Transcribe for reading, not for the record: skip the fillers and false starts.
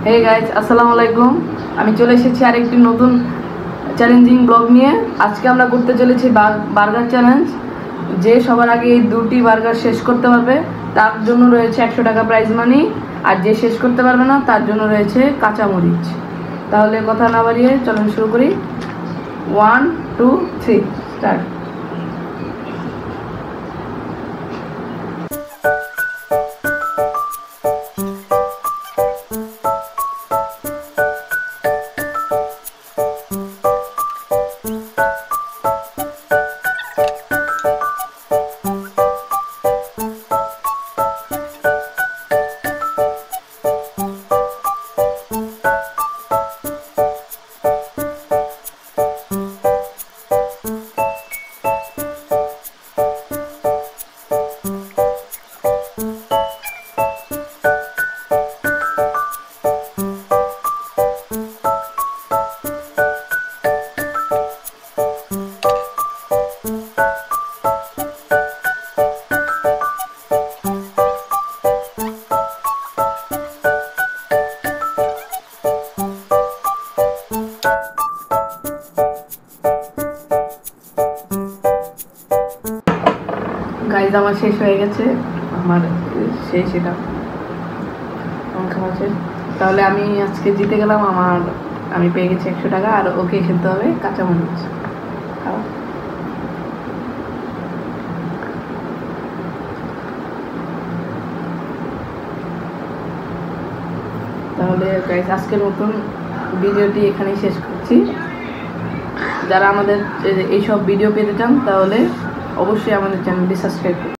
Hey guys, আসসালামু আলাইকুম। আমি চলে এসেছি আরেকটি নতুন চ্যালেঞ্জিং ব্লগ নিয়ে। আজকে আমরা করতে চলেছি বার্গার চ্যালেঞ্জ। যে সবার আগে এই 2টি বার্গার শেষ করতে পারবে তার জন্য রয়েছে 100 টাকা প্রাইজ মানি, আর যে শেষ করতে পারবে না তার জন্য রয়েছে কাঁচামরিচ। তাহলে কথা না বাড়িয়ে চলুন শুরু করি। 1 2 3 স্টার্ট। গাইজ, আমার শেষ হয়ে গেছে। আমার শেষ, এটা আমার খাওয়া শেষ। তাহলে আমি আজকে জিতে গেলাম। আমি পেয়ে গেছি 100 টাকা, আর ওকে খেতে হবে কাঁচামরিচ। খাও। তাহলে গাইজ, আজকের মতন ভিডিওটি এখানেই শেষ করছি। যারা আমাদের এইসব ভিডিও পেতে চান তাহলে অবশ্যই আমাদের চ্যানেলটি সাবস্ক্রাইব করুন।